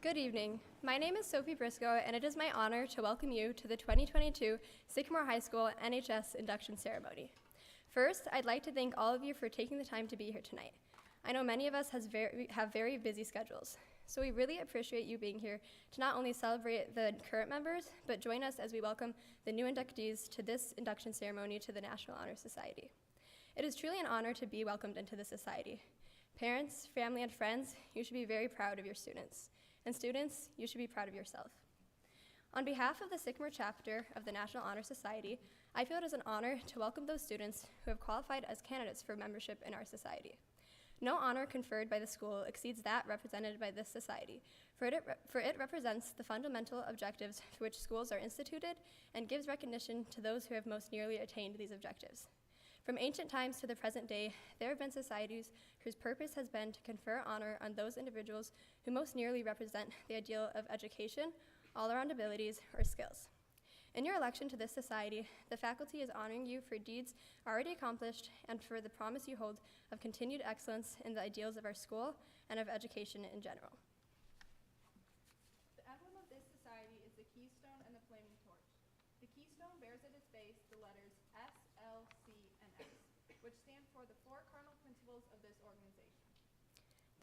Good evening. My name is Sophie Briscoe, and it is my honor to welcome you to the 2022 Sycamore High School NHS Induction Ceremony. First, I'd like to thank all of you for taking the time to be here tonight. I know many of us have very busy schedules, so we really appreciate you being here to not only celebrate the current members, but join us as we welcome the new inductees to this induction ceremony to the National Honor Society. It is truly an honor to be welcomed into the society. Parents, family, and friends, you should be very proud of your students. And students, you should be proud of yourself. On behalf of the Sycamore chapter of the National Honor Society, I feel it is an honor to welcome those students who have qualified as candidates for membership in our society. No honor conferred by the school exceeds that represented by this society, for it represents the fundamental objectives for which schools are instituted and gives recognition to those who have most nearly attained these objectives. From ancient times to the present day, there have been societies whose purpose has been to confer honor on those individuals who most nearly represent the ideal of education, all-around abilities, or skills. In your election to this society, the faculty is honoring you for deeds already accomplished and for the promise you hold of continued excellence in the ideals of our school and of education in general. The emblem of this society is the keystone and the flaming torch. The keystone bears at its base the letters S, L, C, and S, which stand for the four cardinal principles of this organization.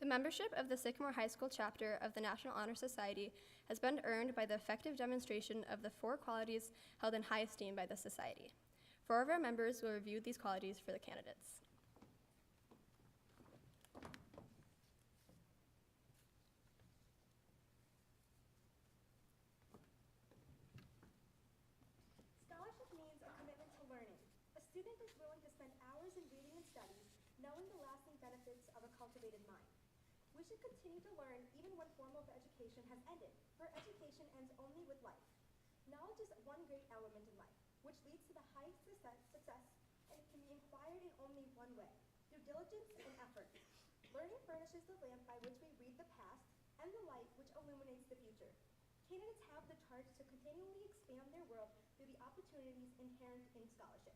The membership of the Sycamore High School chapter of the National Honor Society has been earned by the effective demonstration of the four qualities held in high esteem by the society. 4 of our members will review these qualities for the candidates. Scholarship means a commitment to learning. A student is willing to spend hours in reading and studies, knowing the lasting benefits of a cultivated mind. We should continue to learn even when formal education has ended, for education ends only with life. Knowledge is one great element in life, which leads to the highest success, and it can be acquired in only one way, through diligence and effort. Learning furnishes the lamp by which we read the past, and the light which illuminates the future. Candidates have the charge to continually expand their world through the opportunities inherent in scholarship.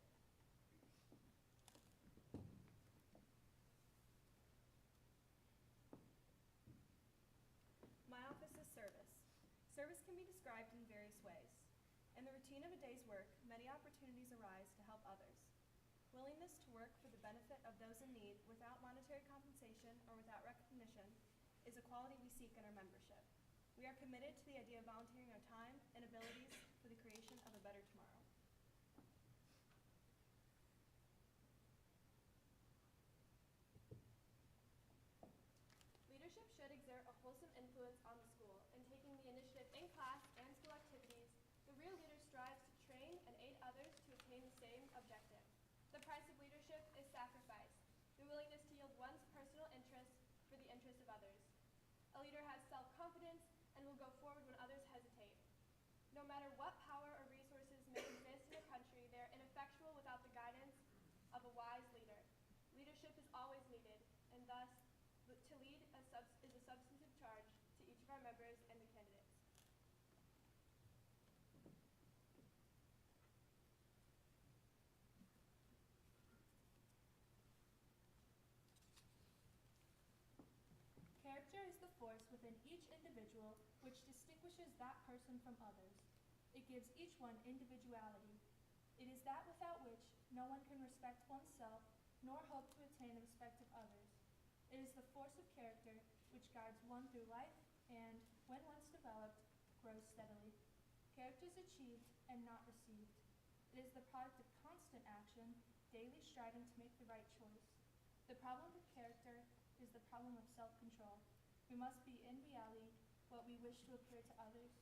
My office is service. Service can be described in various ways. In the routine of a day's work, many opportunities arise to help others. Willingness to work for the benefit of those in need without monetary compensation or without recognition is a quality we seek in our membership. We are committed to the idea of volunteering our time and abilities for the creation of a better tomorrow. Leadership should exert a wholesome influence on the school. In taking the initiative in class and school activities, the real leader strives to train and aid others to attain the same objective. The price of leadership is sacrifice, the willingness to yield one's personal interests for the interests of others. A leader has self-confidence and will go forward when others hesitate. No matter what power or resources may exist in a country, they are ineffectual without the guidance of a wise leader. Leadership is always needed, and thus, to lead is a substantive charge to each of our members and the candidates. Character is the force within each individual which distinguishes that person from others. It gives each one individuality. It is that without which no one can respect oneself nor hope to attain the respect of others. It is the force of character which guides one through life and, when once developed, grows steadily. Character is achieved and not received. It is the product of constant action, daily striving to make the right choice. The problem with character is the problem of self-control. We must be in reality what we wish to appear to others.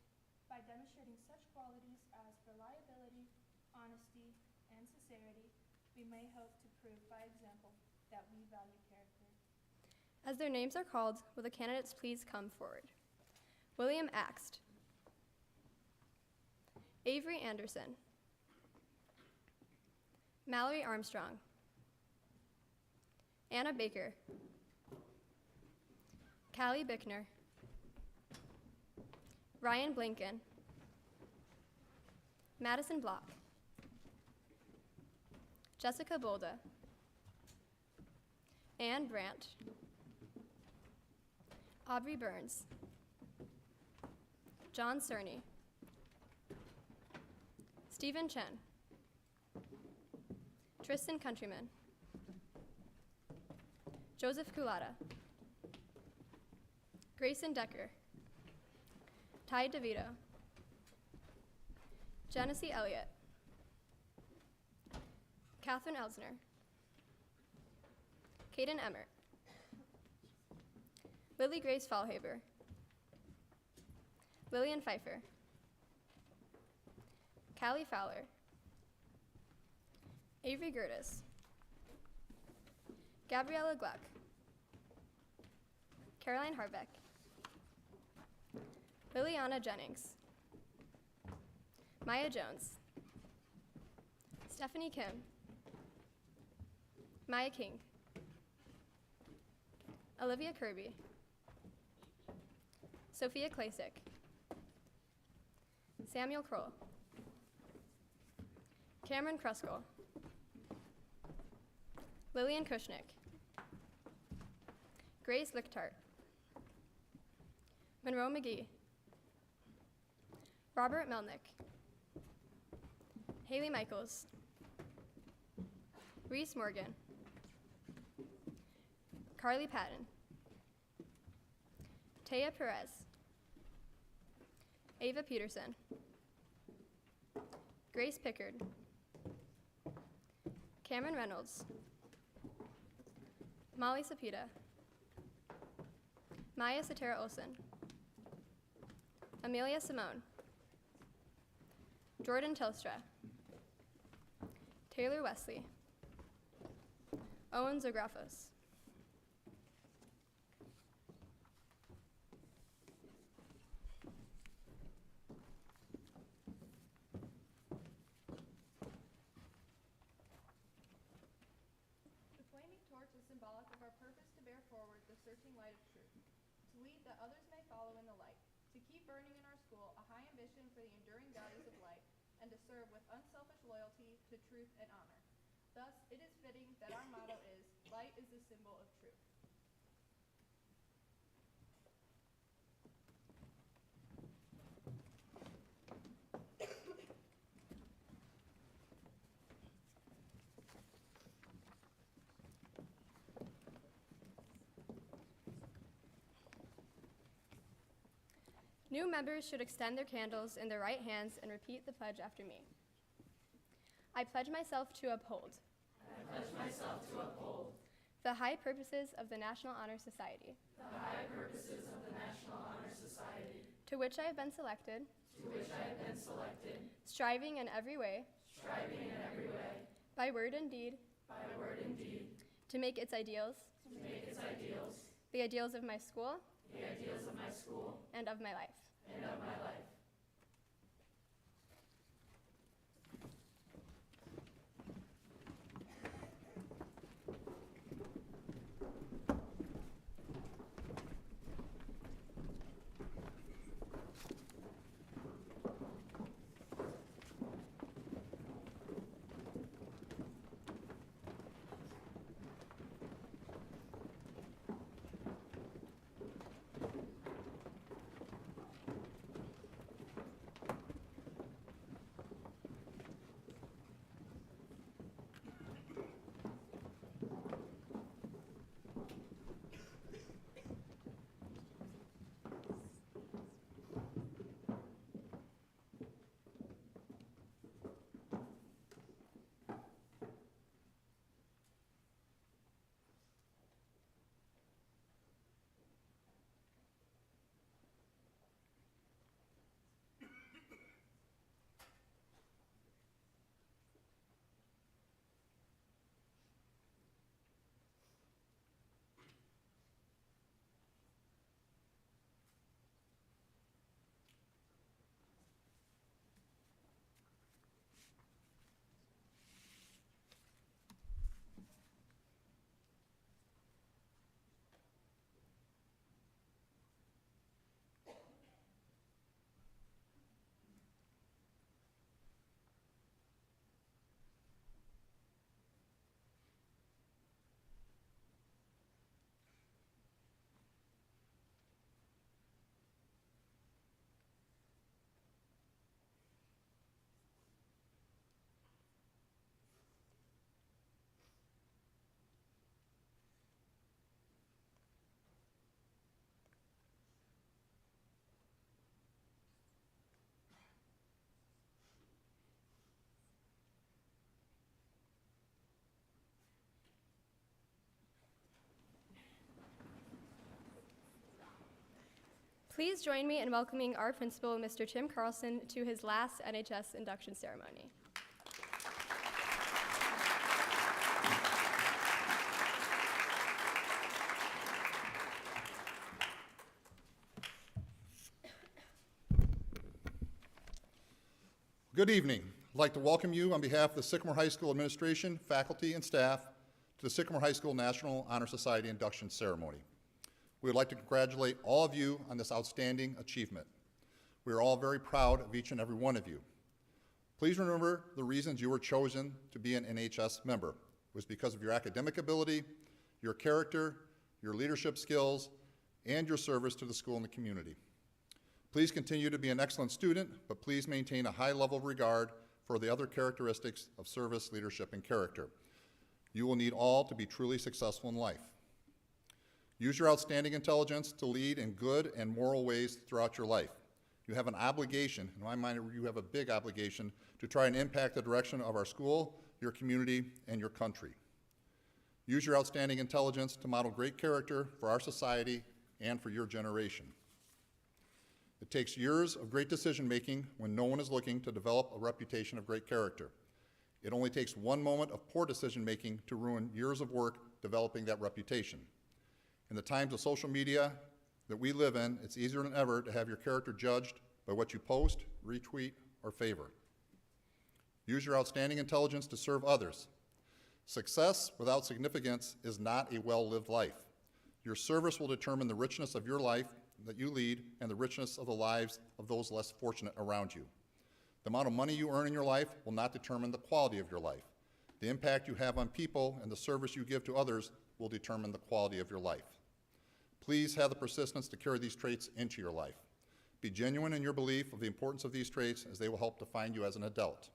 By demonstrating such qualities as reliability, honesty, and sincerity, we may hope to prove by example that we value character. As their names are called, will the candidates please come forward? William Axt, Avery Anderson, Mallory Armstrong, Anna Baker, Callie Bickner, Ryan Blinken, Madison Block, Jessica Bolda, Anne Brandt, Aubrey Burns, John Cerny, Stephen Chen, Tristan Countryman, Joseph Kulata, Grayson Decker, Ty DeVito, Genesee Elliott, Catherine Elsner, Caden Emmert, Lily Grace Fallhaber, Lillian Pfeiffer, Callie Fowler, Avery Gertis, Gabriella Gluck, Caroline Harbeck, Liliana Jennings, Maya Jones, Stephanie Kim, Maya King, Olivia Kirby, Sophia Klasick, Samuel Kroll, Cameron Kruskell, Lillian Kushnick, Grace Lichtart, Monroe McGee, Robert Melnick, Haley Michaels, Reese Morgan, Carly Patton, Taya Perez, Ava Peterson, Grace Pickard, Cameron Reynolds, Molly Sapita, Maya Satara Olson, Amelia Simone, Jordan Telstra, Taylor Wesley, Owen Zografos. The flaming torch is symbolic of our purpose to bear forward the searching light of truth, to lead that others may follow in the light, to keep burning in our school a high ambition for the enduring values of light, and to serve with unselfish loyalty to truth and honor. Thus, it is fitting that our motto is, light is the symbol of truth. New members should extend their candles in their right hands and repeat the pledge after me. I pledge myself to uphold. I pledge myself to uphold the high purposes of the National Honor Society, the high purposes of the National Honor Society, to which I have been selected, to which I have been selected, striving in every way, striving in every way, by word and deed, to make its ideals, the ideals of my school, and of my life. Please join me in welcoming our principal, Mr. Tim Carlson, to his last NHS induction ceremony. Good evening. I'd like to welcome you on behalf of the Sycamore High School administration, faculty, and staff to the Sycamore High School National Honor Society induction ceremony. We would like to congratulate all of you on this outstanding achievement. We are all very proud of each and every one of you. Please remember the reasons you were chosen to be an NHS member. It was because of your academic ability, your character, your leadership skills, and your service to the school and the community. Please continue to be an excellent student, but please maintain a high level of regard for the other characteristics of service, leadership, and character. You will need all to be truly successful in life. Use your outstanding intelligence to lead in good and moral ways throughout your life. You have an obligation, in my mind, you have a big obligation to try and impact the direction of our school, your community, and your country. Use your outstanding intelligence to model great character for our society and for your generation. It takes years of great decision-making when no one is looking to develop a reputation of great character. It only takes one moment of poor decision-making to ruin years of work developing that reputation. In the times of social media that we live in, it's easier than ever to have your character judged by what you post, retweet, or favor. Use your outstanding intelligence to serve others. Success without significance is not a well-lived life. Your service will determine the richness of your life that you lead and the richness of the lives of those less fortunate around you. The amount of money you earn in your life will not determine the quality of your life. The impact you have on people and the service you give to others will determine the quality of your life. Please have the persistence to carry these traits into your life. Be genuine in your belief of the importance of these traits, as they will help define you as an adult.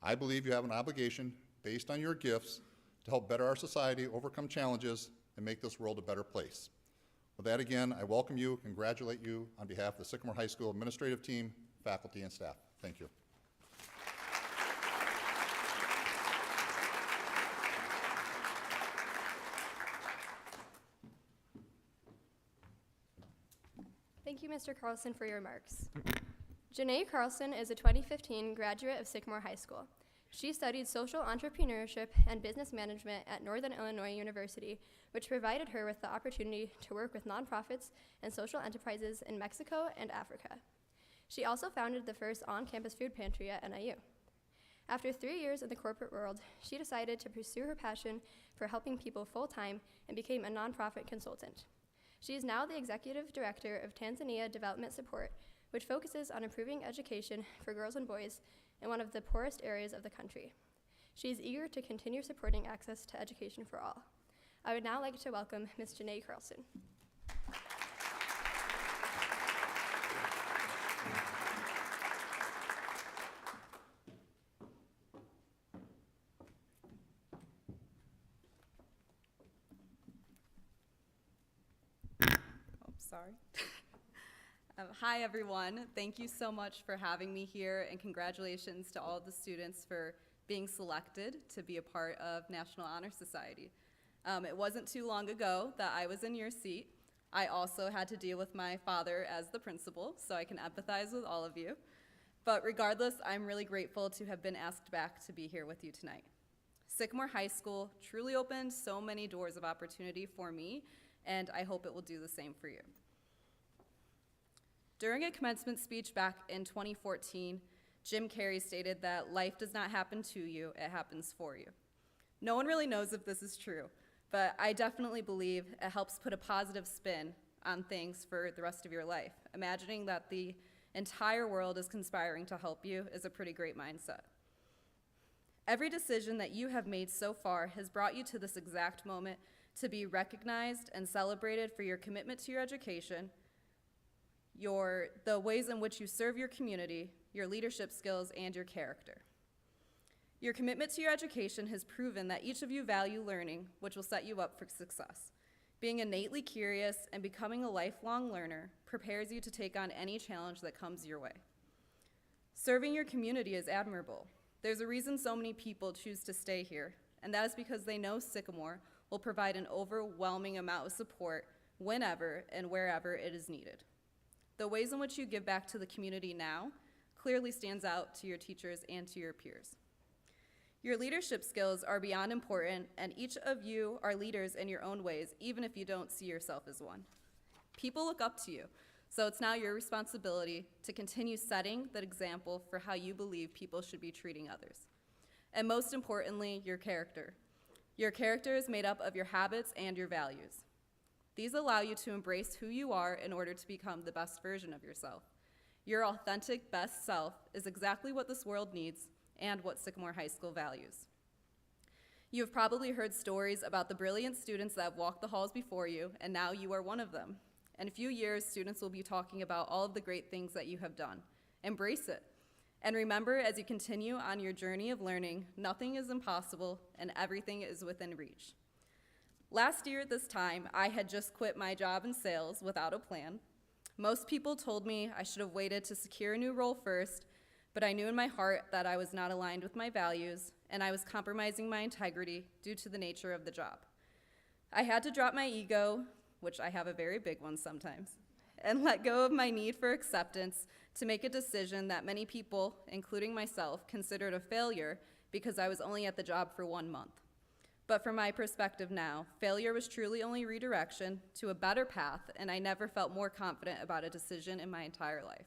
I believe you have an obligation, based on your gifts, to help better our society, overcome challenges, and make this world a better place. With that, again, I welcome you, congratulate you on behalf of the Sycamore High School administrative team, faculty, and staff. Thank you. Thank you, Mr. Carlson, for your remarks. Janae Carlson is a 2015 graduate of Sycamore High School. She studied social entrepreneurship and business management at Northern Illinois University, which provided her with the opportunity to work with nonprofits and social enterprises in Mexico and Africa. She also founded the first on-campus food pantry at NIU. After 3 years in the corporate world, she decided to pursue her passion for helping people full-time and became a nonprofit consultant. She is now the executive director of Tanzania Development Support, which focuses on improving education for girls and boys in one of the poorest areas of the country. She is eager to continue supporting access to education for all. I would now like to welcome Ms. Janae Carlson. Sorry. Hi, everyone. Thank you so much for having me here, and congratulations to all of the students for being selected to be a part of National Honor Society. It wasn't too long ago that I was in your seat. I also had to deal with my father as the principal, so I can empathize with all of you. But regardless, I'm really grateful to have been asked back to be here with you tonight. Sycamore High School truly opened so many doors of opportunity for me, and I hope it will do the same for you. During a commencement speech back in 2014, Jim Carrey stated that life does not happen to you, it happens for you. No one really knows if this is true, but I definitely believe it helps put a positive spin on things for the rest of your life. Imagining that the entire world is conspiring to help you is a pretty great mindset. Every decision that you have made so far has brought you to this exact moment to be recognized and celebrated for your commitment to your education, the ways in which you serve your community, your leadership skills, and your character. Your commitment to your education has proven that each of you value learning, which will set you up for success. Being innately curious and becoming a lifelong learner prepares you to take on any challenge that comes your way. Serving your community is admirable. There's a reason so many people choose to stay here, and that is because they know Sycamore will provide an overwhelming amount of support whenever and wherever it is needed. The ways in which you give back to the community now clearly stands out to your teachers and to your peers. Your leadership skills are beyond important, and each of you are leaders in your own ways, even if you don't see yourself as one. People look up to you, so it's now your responsibility to continue setting that example for how you believe people should be treating others. And most importantly, your character. Your character is made up of your habits and your values. These allow you to embrace who you are in order to become the best version of yourself. Your authentic best self is exactly what this world needs and what Sycamore High School values. You have probably heard stories about the brilliant students that have walked the halls before you, and now you are one of them. In a few years, students will be talking about all of the great things that you have done. Embrace it. And remember, as you continue on your journey of learning, nothing is impossible and everything is within reach. Last year at this time, I had just quit my job in sales without a plan. Most people told me I should have waited to secure a new role first, but I knew in my heart that I was not aligned with my values, and I was compromising my integrity due to the nature of the job. I had to drop my ego, which I have a very big one sometimes, and let go of my need for acceptance to make a decision that many people, including myself, considered a failure because I was only at the job for 1 month. But from my perspective now, failure was truly only redirection to a better path, and I never felt more confident about a decision in my entire life.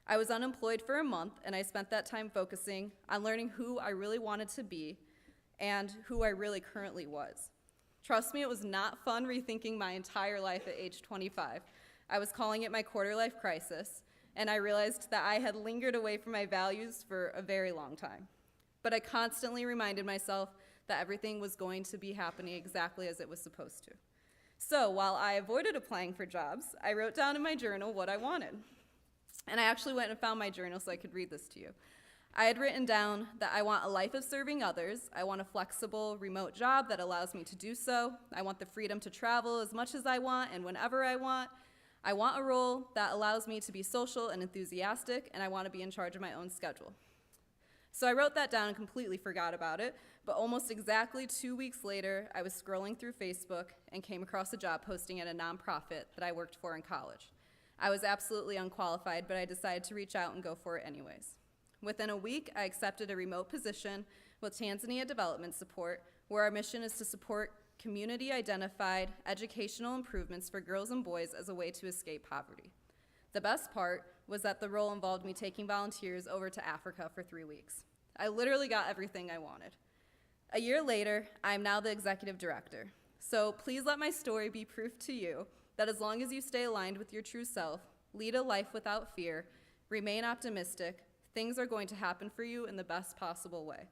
I was unemployed for a month, and I spent that time focusing on learning who I really wanted to be and who I really currently was. Trust me, it was not fun rethinking my entire life at age 25. I was calling it my quarter-life crisis, and I realized that I had lingered away from my values for a very long time. But I constantly reminded myself that everything was going to be happening exactly as it was supposed to. So while I avoided applying for jobs, I wrote down in my journal what I wanted. And I actually went and found my journal so I could read this to you. I had written down that I want a life of serving others. I want a flexible, remote job that allows me to do so. I want the freedom to travel as much as I want and whenever I want. I want a role that allows me to be social and enthusiastic, and I want to be in charge of my own schedule. So I wrote that down and completely forgot about it, but almost exactly 2 weeks later, I was scrolling through Facebook and came across a job posting at a nonprofit that I worked for in college. I was absolutely unqualified, but I decided to reach out and go for it anyways. Within a week, I accepted a remote position with Tanzania Development Support, where our mission is to support community-identified educational improvements for girls and boys as a way to escape poverty. The best part was that the role involved me taking volunteers over to Africa for 3 weeks. I literally got everything I wanted. A year later, I am now the executive director. So please let my story be proof to you that as long as you stay aligned with your true self, lead a life without fear, remain optimistic, things are going to happen for you in the best possible way.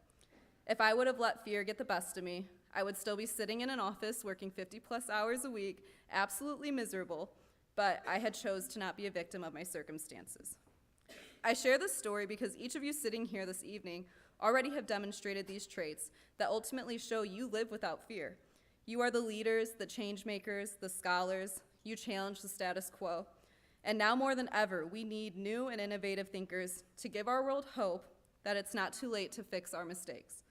If I would have let fear get the best of me, I would still be sitting in an office working 50+ hours a week, absolutely miserable, but I had chose to not be a victim of my circumstances. I share this story because each of you sitting here this evening already have demonstrated these traits that ultimately show you live without fear. You are the leaders, the change makers, the scholars. You challenge the status quo. And now more than ever, we need new and innovative thinkers to give our world hope that it's not too late to fix our mistakes.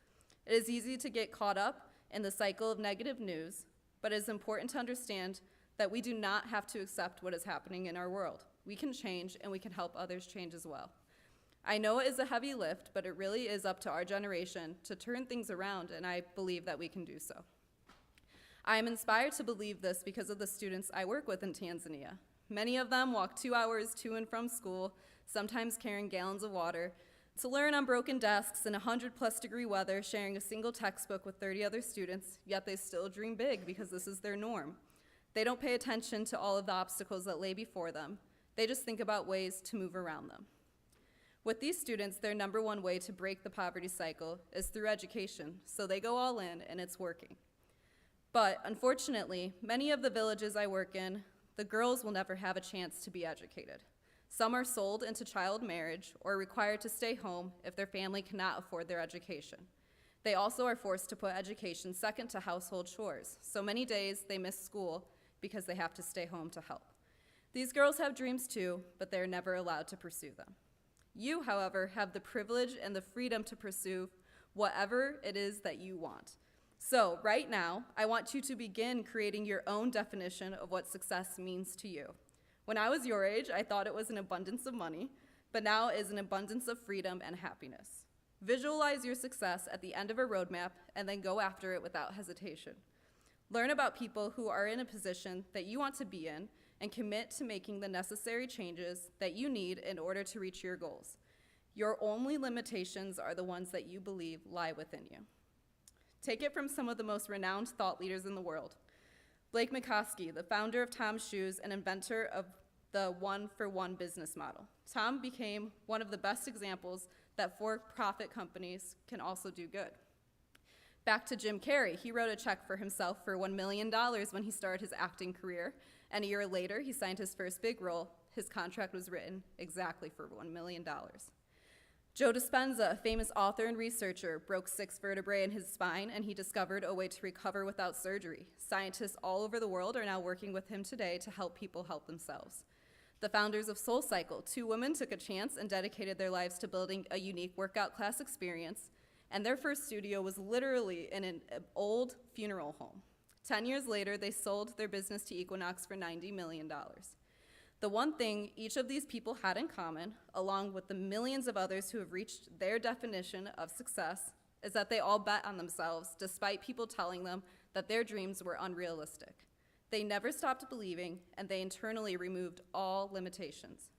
It is easy to get caught up in the cycle of negative news, but it is important to understand that we do not have to accept what is happening in our world. We can change, and we can help others change as well. I know it is a heavy lift, but it really is up to our generation to turn things around, and I believe that we can do so. I am inspired to believe this because of the students I work with in Tanzania. Many of them walk 2 hours to and from school, sometimes carrying gallons of water, to learn on broken desks in 100+ degree weather, sharing a single textbook with 30 other students, yet they still dream big because this is their norm. They don't pay attention to all of the obstacles that lay before them. They just think about ways to move around them. With these students, their number one way to break the poverty cycle is through education, so they go all in, and it's working. But unfortunately, many of the villages I work in, the girls will never have a chance to be educated. Some are sold into child marriage or required to stay home if their family cannot afford their education. They also are forced to put education second to household chores, so many days they miss school because they have to stay home to help. These girls have dreams too, but they are never allowed to pursue them. You, however, have the privilege and the freedom to pursue whatever it is that you want. So right now, I want you to begin creating your own definition of what success means to you. When I was your age, I thought it was an abundance of money, but now it is an abundance of freedom and happiness. Visualize your success at the end of a roadmap and then go after it without hesitation. Learn about people who are in a position that you want to be in and commit to making the necessary changes that you need in order to reach your goals. Your only limitations are the ones that you believe lie within you. Take it from some of the most renowned thought leaders in the world. Blake McCoskey, the founder of Tom's Shoes and inventor of the one-for-one business model. Tom became one of the best examples that for-profit companies can also do good. Back to Jim Carrey, he wrote a check for himself for $1 million when he started his acting career, and a year later, he signed his first big role. His contract was written exactly for $1 million. Joe Dispenza, a famous author and researcher, broke 6 vertebrae in his spine, and he discovered a way to recover without surgery. Scientists all over the world are now working with him today to help people help themselves. The founders of SoulCycle, 2 women took a chance and dedicated their lives to building a unique workout class experience, and their first studio was literally in an old funeral home. 10 years later, they sold their business to Equinox for $90 million. The one thing each of these people had in common, along with the millions of others who have reached their definition of success, is that they all bet on themselves despite people telling them that their dreams were unrealistic. They never stopped believing, and they internally removed all limitations.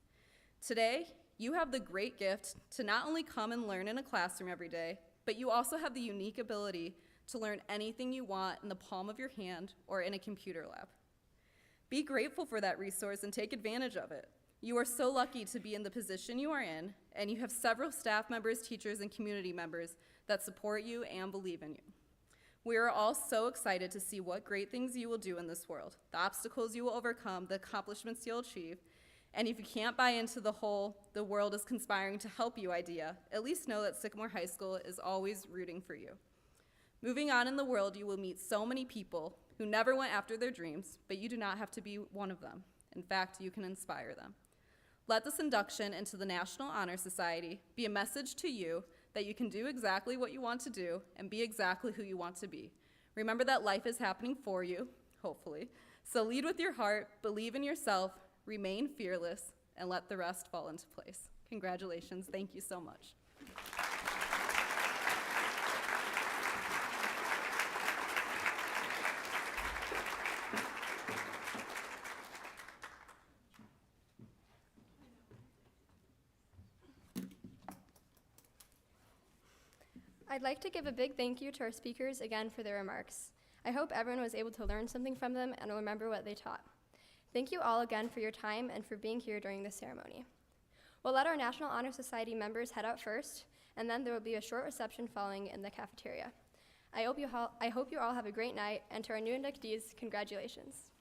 Today, you have the great gift to not only come and learn in a classroom every day, but you also have the unique ability to learn anything you want in the palm of your hand or in a computer lab. Be grateful for that resource and take advantage of it. You are so lucky to be in the position you are in, and you have several staff members, teachers, and community members that support you and believe in you. We are all so excited to see what great things you will do in this world, the obstacles you will overcome, the accomplishments you'll achieve, and if you can't buy into the whole "the world is conspiring to help you" idea, at least know that Sycamore High School is always rooting for you. Moving on in the world, you will meet so many people who never went after their dreams, but you do not have to be one of them. In fact, you can inspire them. Let this induction into the National Honor Society be a message to you that you can do exactly what you want to do and be exactly who you want to be. Remember that life is happening for you, hopefully. So lead with your heart, believe in yourself, remain fearless, and let the rest fall into place. Congratulations. Thank you so much. I'd like to give a big thank you to our speakers again for their remarks. I hope everyone was able to learn something from them and remember what they taught. Thank you all again for your time and for being here during this ceremony. We'll let our National Honor Society members head out first, and then there will be a short reception following in the cafeteria. I hope you all have a great night, and to our new inductees, congratulations.